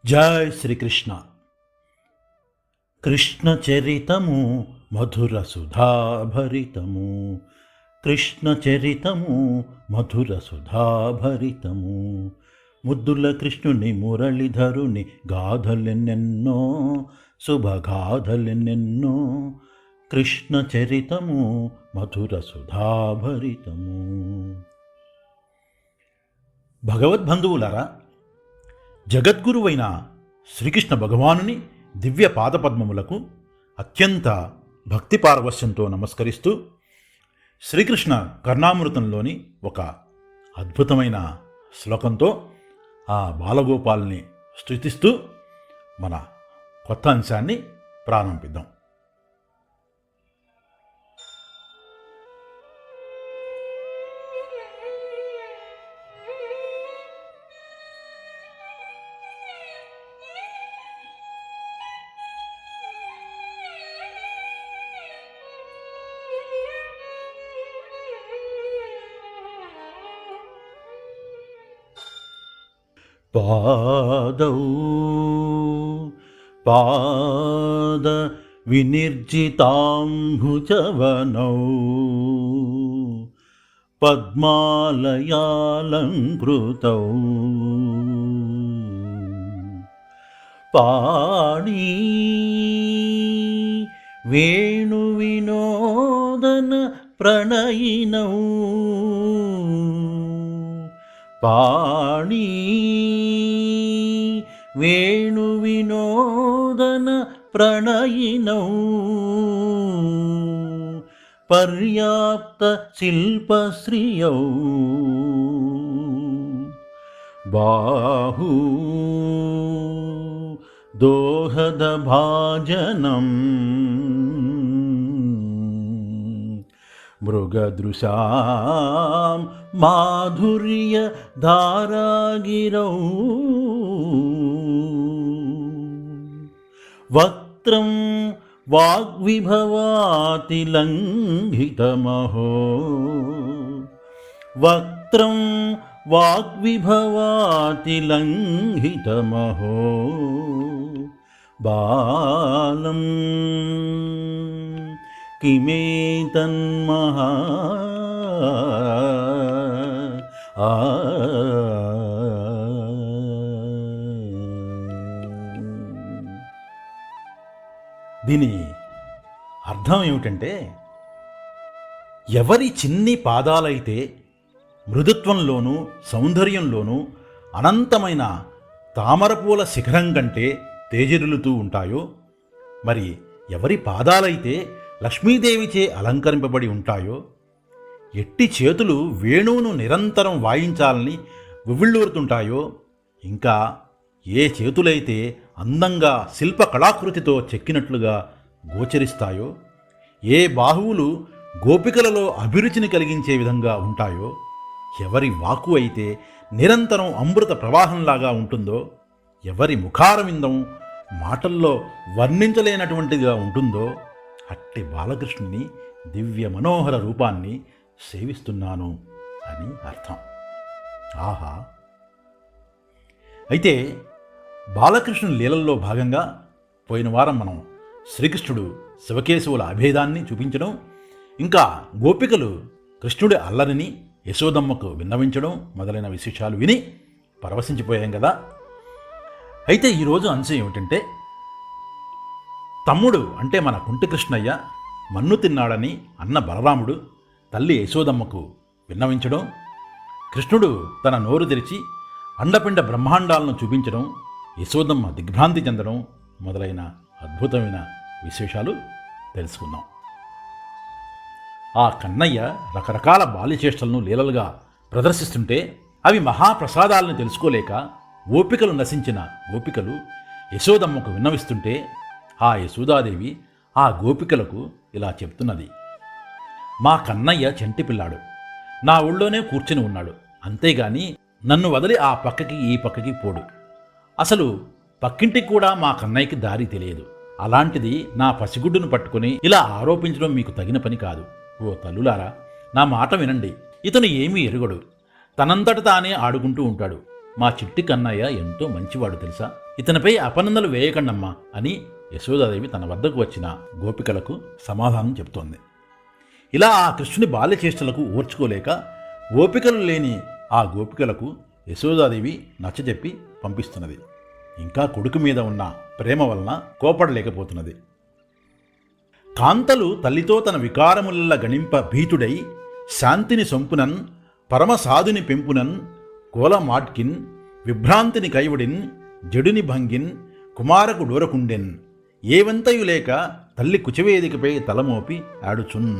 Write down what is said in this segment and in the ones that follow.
జై శ్రీకృష్ణ. కృష్ణ చరితము మధుర సుధాభరితము, కృష్ణ చరితము మధుర సుధాభరితము. ముద్దుల కృష్ణుని మురళిధరుని గాథలెన్నెన్నో, శుభగాథలెన్నెన్నో. కృష్ణ చరితము మధుర సుధాభరితము. భగవద్బంధువులారా, జగద్గురువైన శ్రీకృష్ణ భగవానుని దివ్య పాదపద్మములకు అత్యంత భక్తి పారవశ్యంతో నమస్కరిస్తూ శ్రీకృష్ణ కర్ణామృతంలోని ఒక అద్భుతమైన శ్లోకంతో ఆ బాలగోపాల్ని స్తుతిస్తూ మన కొత్త అంశాన్ని ప్రారంభిద్దాం. పాదౌ పాద వినిర్జితాంభుజవనౌ పద్మాలయాలంకృతౌ పాణీ వేణువినోదన ప్రణయినౌ పాణీ వేణువినోదన ప్రణయినౌ పర్యాప్త శిల్పశ్రియౌ బాహూ దోహద భాజనం మృగదృశాం మాధుర్య ధారాగిరౌ వక్త్రం వాగ్విభవాతి లంఘితమహో వక్త్రం వాగ్విభవాతి లంఘితమహో బాలం కిమేతన్మహా దీని అర్థం ఏమిటంటే, ఎవరి చిన్ని పాదాలైతే మృదుత్వంలోనూ సౌందర్యంలోనూ అనంతమైన తామరపూల శిఖరం కంటే తేజరిల్లుతూ ఉంటాయో, మరి ఎవరి పాదాలైతే లక్ష్మీదేవిచే అలంకరింపబడి ఉంటాయో, ఎట్టి చేతులు వేణువును నిరంతరం వాయించాలని ఉవ్విళ్ళూరుతుంటాయో, ఇంకా ఏ చేతులైతే అందంగా శిల్పకళాకృతితో చెక్కినట్లుగా గోచరిస్తాయో, ఏ బాహువులు గోపికలలో అభిరుచిని కలిగించే విధంగా ఉంటాయో, ఎవరి వాక్కు అయితే నిరంతరం అమృత ప్రవాహంలాగా ఉంటుందో, ఎవరి ముఖారవిందం మాటల్లో వర్ణించలేనటువంటిదిగా ఉంటుందో, అట్టి బాలకృష్ణుని దివ్య మనోహర రూపాన్ని సేవిస్తున్నాను అని అర్థం. ఆహా! అయితే బాలకృష్ణుని లీలల్లో భాగంగా పోయిన వారం మనం శ్రీకృష్ణుడు శివకేశవుల అభేదాన్ని చూపించడం, ఇంకా గోపికలు కృష్ణుడి అల్లరిని యశోదమ్మకు విన్నవించడం మొదలైన విశేషాలు విని పరవశించిపోయాం కదా. అయితే ఈరోజు అంశం ఏమిటంటే, తమ్ముడు అంటే మన కుంటి కృష్ణయ్య మన్ను తిన్నాడని అన్న బలరాముడు తల్లి యశోదమ్మకు విన్నవించడం, కృష్ణుడు తన నోరు తెరిచి అండపిండ బ్రహ్మాండాలను చూపించడం, యశోదమ్మ దిగ్భ్రాంతి చెందడం మొదలైన అద్భుతమైన విశేషాలు తెలుసుకుందాం. ఆ కన్నయ్య రకరకాల బాల్యచేష్టలను లీలలుగా ప్రదర్శిస్తుంటే అవి మహాప్రసాదాలను తెలుసుకోలేక ఓపికలు నశించిన గోపికలు యశోదమ్మకు విన్నవిస్తుంటే, ఆ యశోదాదేవి ఆ గోపికలకు ఇలా చెప్తున్నది: మా కన్నయ్య చంటి పిల్లాడు, నా ఊళ్ళోనే కూర్చుని ఉన్నాడు, అంతేగాని నన్ను వదిలి ఆ పక్కకి ఈ పక్కకి పోడు. అసలు పక్కింటికి కూడా మా కన్నయ్యకి దారి తెలియదు. అలాంటిది నా పసిగుడ్డును పట్టుకుని ఇలా ఆరోపించడం మీకు తగిన పని కాదు. ఓ తల్లులారా, నా మాట వినండి. ఇతను ఏమీ ఎరుగడు, తనంతట తానే ఆడుకుంటూ ఉంటాడు. మా చిట్టి కన్నయ్య ఎంతో మంచివాడు తెలుసా, ఇతనిపై అపనందలు వేయకండమ్మా అని యశోదాదేవి తన వద్దకు వచ్చిన గోపికలకు సమాధానం చెబుతోంది. ఇలా ఆ కృష్ణుని బాల్యచేష్టలకు ఓర్చుకోలేక ఓపికలు లేని ఆ గోపికలకు యశోదాదేవి నచ్చజెప్పి పంపిస్తున్నది. ఇంకా కొడుకు మీద ఉన్న ప్రేమ వలన కోపడలేకపోతున్నది. కాంతలు తల్లితో తన వికారముల్ల గణింప భీతుడై శాంతిని సొంపునన్ పరమసాధుని పెంపునన్ కోలమాట్కిన్ విభ్రాంతిని కైవడిన్ జడుని భంగిన్ కుమారకు డోరకుండెన్ ఏవంతయు లేక తల్లి కుచవేదికపై తలమోపి ఆడుచున్.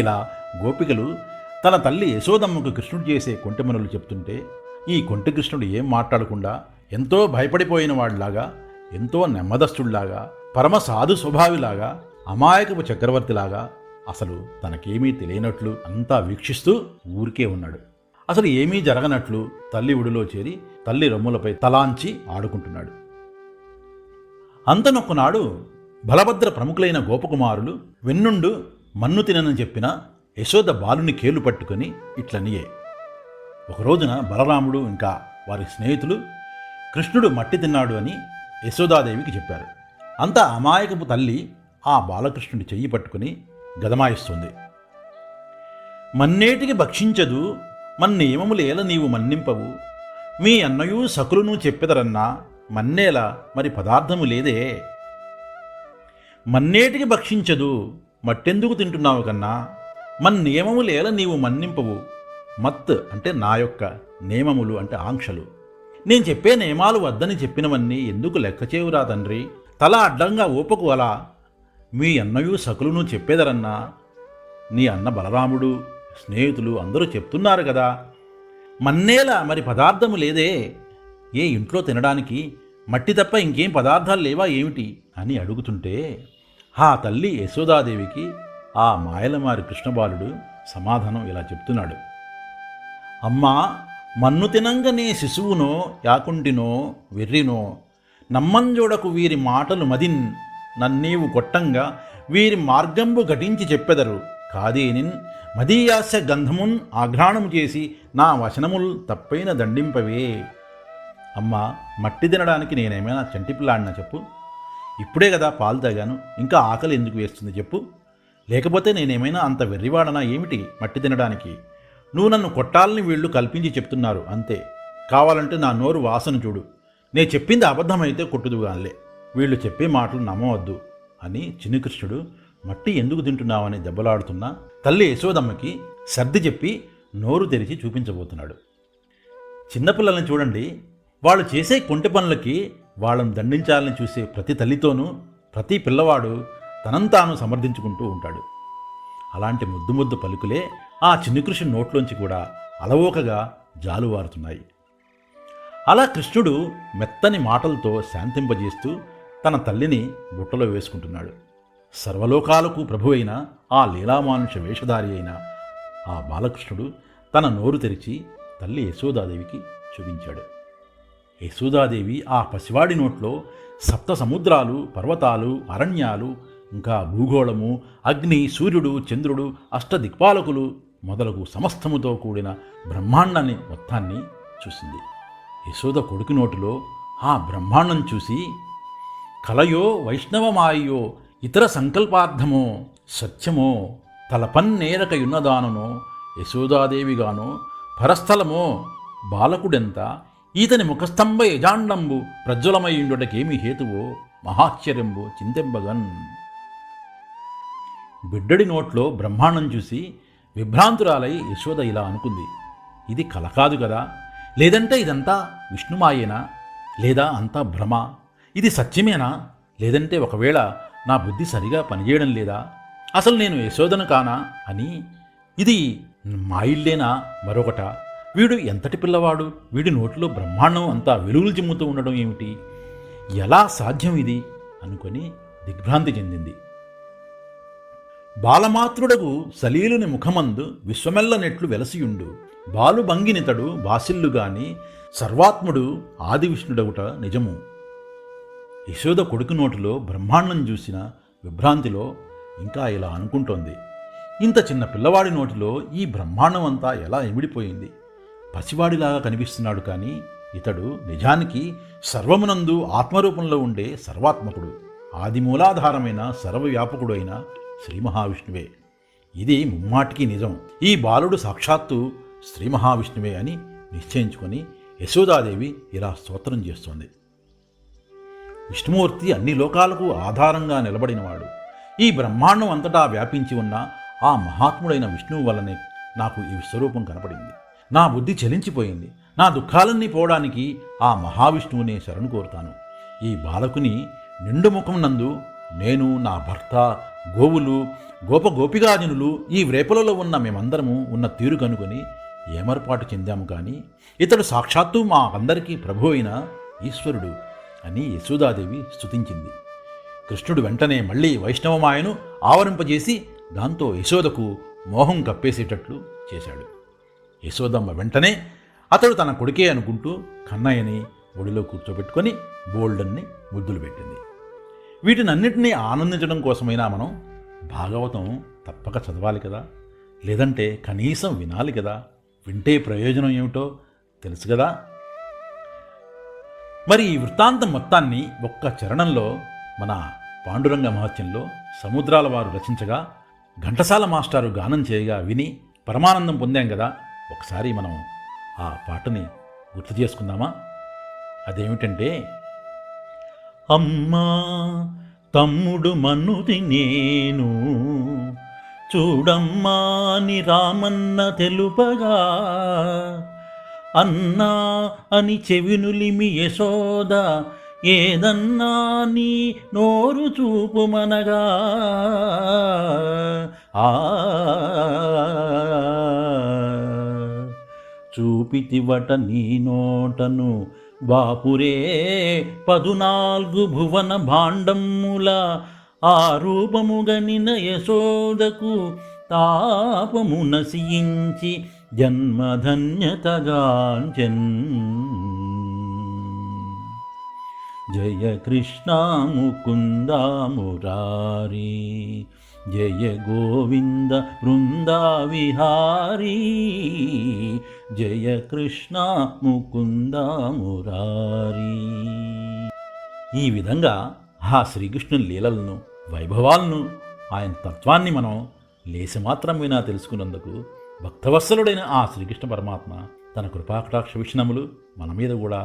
ఇలా గోపికలు తన తల్లి యశోదమ్మకు కృష్ణుడు చేసే కొంటెమనులు చెప్తుంటే ఈ కొంటి కృష్ణుడు ఏం మాట్లాడకుండా ఎంతో భయపడిపోయిన వాడిలాగా, ఎంతో నెమ్మదస్తుడిలాగా, పరమ సాధు స్వభావిలాగా, అమాయకపు చక్రవర్తిలాగా, అసలు తనకేమీ తెలియనట్లు అంతా వీక్షిస్తూ ఊరికే ఉన్నాడు. అసలు ఏమీ జరగనట్లు తల్లి ఒడిలో చేరి తల్లి రొమ్ములపై తలాంచి ఆడుకుంటున్నాడు. అంతనొక్కనాడు బలభద్ర ప్రముఖులైన గోపకుమారులు వెన్నుండు మన్ను తినని చెప్పిన యశోద బాలుని కేలు పట్టుకొని ఇట్లనియే. ఒకరోజున బలరాముడు ఇంకా వారి స్నేహితులు కృష్ణుడు మట్టి తిన్నాడు అని యశోదాదేవికి చెప్పారు. అంత అమాయకపు తల్లి ఆ బాలకృష్ణుడి చెయ్యి పట్టుకుని గదమాయిస్తుంది. మన్నేటికి భక్షించదు మన్నేమములేల నీవు మన్నింపవు, మీ అన్నయూ సకులును చెప్పెదరన్నా మన్నేల మరి పదార్థము లేదే. మన్నేటికి భక్షించదు మట్టెందుకు తింటున్నావు కన్నా, మన్నియమములేల నీవు మన్నింపవు. మత్ అంటే నా యొక్క, నియమములు అంటే ఆంక్షలు. నేను చెప్పే నియమాలు వద్దని చెప్పినవన్నీ ఎందుకు లెక్క చేవురా తండ్రి, తల అడ్డంగా ఊపకు అలా. మీ అన్నయూ సకులును చెప్పేదరన్నా నీ అన్న బలరాముడు స్నేహితులు అందరూ చెప్తున్నారు కదా. మన్నేల మరి పదార్థము లేదే, ఏ ఇంట్లో తినడానికి మట్టి తప్ప ఇంకేం పదార్థాలు లేవా ఏమిటి అని అడుగుతుంటే ఆ తల్లి యశోదాదేవికి ఆ మాయలమారి కృష్ణబాలుడు సమాధానం ఇలా చెప్తున్నాడు. అమ్మా, మన్ను తినంగనే శిశువునో యాకుంటినో వెర్రినో నమ్మంజోడకు వీరి మాటలు మదిన్ నన్నీవు కొట్టంగా వీరి మార్గంబు ఘటించి చెప్పెదరు కాదేనిన్ మదీయాస్య గంధమున్ ఆఘ్రాణము చేసి నా వచనముల్ తప్పైన దండింపవే. అమ్మా, మట్టి తినడానికి నేనేమైనా చంటిపిల్లాడినా చెప్పు, ఇప్పుడే కదా పాలు తాగాను, ఇంకా ఆకలి ఎందుకు వేస్తుంది చెప్పు, లేకపోతే నేనేమైనా అంత వెర్రివాడనా ఏమిటి మట్టి తినడానికి? నువ్వు నన్ను కొట్టాలని వీళ్ళు కల్పించి చెప్తున్నారు అంతే, కావాలంటే నా నోరు వాసన చూడు, నే చెప్పింది అబద్ధమైతే కొట్టుదుగాలే, వీళ్ళు చెప్పే మాటలు నమ్మవద్దు అని చిన్నికృష్ణుడు మట్టి ఎందుకు తింటున్నావని దెబ్బలాడుతున్నా తల్లి యశోదమ్మకి సర్ది చెప్పి నోరు తెరిచి చూపించబోతున్నాడు. చిన్నపిల్లల్ని చూడండి, వాళ్ళు చేసే కొంటె పనులకి వాళ్ళను దండించాలని చూసే ప్రతి తల్లితోనూ ప్రతి పిల్లవాడు తనంతాను సమర్థించుకుంటూ ఉంటాడు. అలాంటి ముద్దు ముద్దు పలుకులే ఆ చిన్నికృష్ణుడి నోట్లోంచి కూడా అలవోకగా జాలువారుతున్నాయి. అలా కృష్ణుడు మెత్తని మాటలతో శాంతింపజేస్తూ తన తల్లిని బుట్టలో వేసుకుంటున్నాడు. సర్వలోకాలకు ప్రభువైన ఆ లీలామానుష వేషధారి అయిన ఆ బాలకృష్ణుడు తన నోరు తెరిచి తల్లి యశోదాదేవికి చూపించాడు. యశోదాదేవి ఆ పసివాడి నోట్లో సప్త సముద్రాలు, పర్వతాలు, అరణ్యాలు, ఇంకా భూగోళము, అగ్ని, సూర్యుడు, చంద్రుడు, అష్టదిక్పాలకులు మొదలగు సమస్తముతో కూడిన బ్రహ్మాండాన్ని మొత్తాన్ని చూసింది. యశోద కొడుకు నోటిలో ఆ బ్రహ్మాండం చూసి కలయో వైష్ణవమాయో ఇతర సంకల్పార్థమో సత్యమో తలపన్నేరకయున్నదాననో యశోదాదేవిగానో పరస్థలమో బాలకుడెంత ఈతని ముఖస్తంభ యజాండంబు ప్రజ్వలమయుండుటకేమి హేతువో మహాశ్చర్యంబు చింతెంబగన్. బిడ్డడి నోట్లో బ్రహ్మాండం చూసి విభ్రాంతురాలై యశోద ఇలా అనుకుంది, ఇది కల కాదు కదా, లేదంటే ఇదంతా విష్ణుమాయేనా, లేదా అంతా భ్రమ, ఇది సత్యమేనా, లేదంటే ఒకవేళ నా బుద్ధి సరిగా పనిచేయడం లేదా, అసలు నేను యశోదను కానా అని, ఇది మా ఇల్లేనా మరొకట, వీడు ఎంతటి పిల్లవాడు, వీడి నోటిలో బ్రహ్మాండం అంతా వెలుగులు చిమ్ముతూ ఉండడం ఏమిటి, ఎలా సాధ్యం ఇది అనుకొని దిగ్భ్రాంతి చెందింది. బాలమాతృడగు సలీలుని ముఖమందు విశ్వమెల్ల నెట్లు వెలసియుండు బాలు భంగినితడు బాసిల్లుగాని సర్వాత్ముడు ఆది విష్ణుడగుట నిజము. యశోద కొడుకు నోటిలో బ్రహ్మాండం చూసిన విభ్రాంతిలో ఇంకా ఇలా అనుకుంటోంది, ఇంత చిన్న పిల్లవాడి నోటిలో ఈ బ్రహ్మాండం అంతా ఎలా ఇమిడిపోయింది, పసివాడిలాగా కనిపిస్తున్నాడు, కానీ ఇతడు నిజానికి సర్వమునందు ఆత్మరూపంలో ఉండే సర్వాత్మకుడు, ఆదిమూలాధారమైన సర్వవ్యాపకుడు అయిన శ్రీ మహావిష్ణువే. ఇది ముమ్మాటికి నిజం. ఈ బాలుడు సాక్షాత్తు శ్రీ మహావిష్ణువే అని నిశ్చయించుకొని యశోదాదేవి ఇలా స్తోత్రం చేస్తోంది. విష్ణుమూర్తి అన్ని లోకాలకు ఆధారంగా నిలబడినవాడు. ఈ బ్రహ్మాండం అంతటా వ్యాపించి ఉన్న ఆ మహాత్ముడైన విష్ణువు వల్లనే నాకు ఈ విశ్వరూపం కనపడింది. నా బుద్ధి చలించిపోయింది. నా దుఃఖాలన్నీ పోవడానికి ఆ మహావిష్ణువునే శరణు కోరుతాను. ఈ బాలకుని నిండు ముఖం నందు నేను, నా భర్త, గోవులు, గోపిగాజనులు, ఈ వ్రేపలలో ఉన్న మేమందరము ఉన్న తీరు కనుకొని ఏమర్పాటు చెందాము. కానీ ఇతడు సాక్షాత్తు మా అందరికీ ప్రభు అయిన ఈశ్వరుడు అని యశోదాదేవి స్తుతించింది. కృష్ణుడు వెంటనే మళ్ళీ వైష్ణవమాయను ఆవరింపజేసి దాంతో యశోదకు మోహం కప్పేసేటట్లు చేశాడు. యశోదమ్మ వెంటనే అతడు తన కొడుకే అనుకుంటూ కన్నయ్యని ఒడిలో కూర్చోబెట్టుకొని బోల్డన్ని ముద్దులు పెట్టింది. వీటినన్నిటినీ ఆనందించడం కోసమైనా మనం భాగవతం తప్పక చదవాలి కదా, లేదంటే కనీసం వినాలి కదా. వింటే ప్రయోజనం ఏమిటో తెలుసు కదా. మరి ఈ వృత్తాంతం మొత్తాన్ని ఒక్క చరణంలో మన పాండురంగ మహత్యంలో సముద్రాల వారు రచించగా ఘంటసాల మాస్టారు గానం చేయగా విని పరమానందం పొందాం కదా. ఒకసారి మనం ఆ పాటని గుర్తు చేసుకుందామా? అదేమిటంటే, అమ్మా తమ్ముడు మన్నుది నేను చూడమ్మా అని రామన్న తెలుపగా, అన్నా అని చెవినులిమి యశోద ఏదన్నా నీ నోరు చూపుమనగా, చూపితివట నీ నోటను బాపురే 14 భువన భాండముల ఆ రూపముగనిన యశోదకు తాపము నశించి జన్మధన్యతగాంచెన్. జయ కృష్ణ ముకుంద మురారి, జయ గోవింద బృందా విహారీ, జయ కృష్ణ ముకుంద మురారి. ఈ విధంగా ఆ శ్రీకృష్ణుని లీలలను, వైభవాలను, ఆయన తత్వాన్ని మనం లేశమాత్రమైనా తెలుసుకున్నందుకు భక్తవత్సలుడైన ఆ శ్రీకృష్ణ పరమాత్మ తన కృపాకటాక్ష వీక్షణములు మన మీద కూడా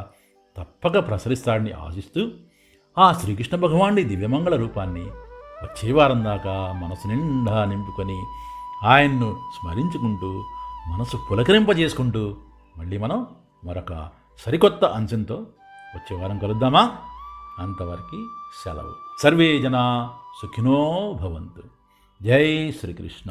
తప్పక ప్రసరిస్తాడని ఆశిస్తూ ఆ శ్రీకృష్ణ భగవానుడి దివ్యమంగళ రూపాన్ని వచ్చే వారం దాకా మనసు నిండా నింపుకొని ఆయన్ను స్మరించుకుంటూ మనసు పులకరింపజేసుకుంటూ మళ్ళీ మనం మరొక సరికొత్త అంశంతో వచ్చే వారం కలుద్దామా? అంతవరకు సెలవు. సర్వే జనా సుఖినో భవంతు. జై శ్రీకృష్ణ.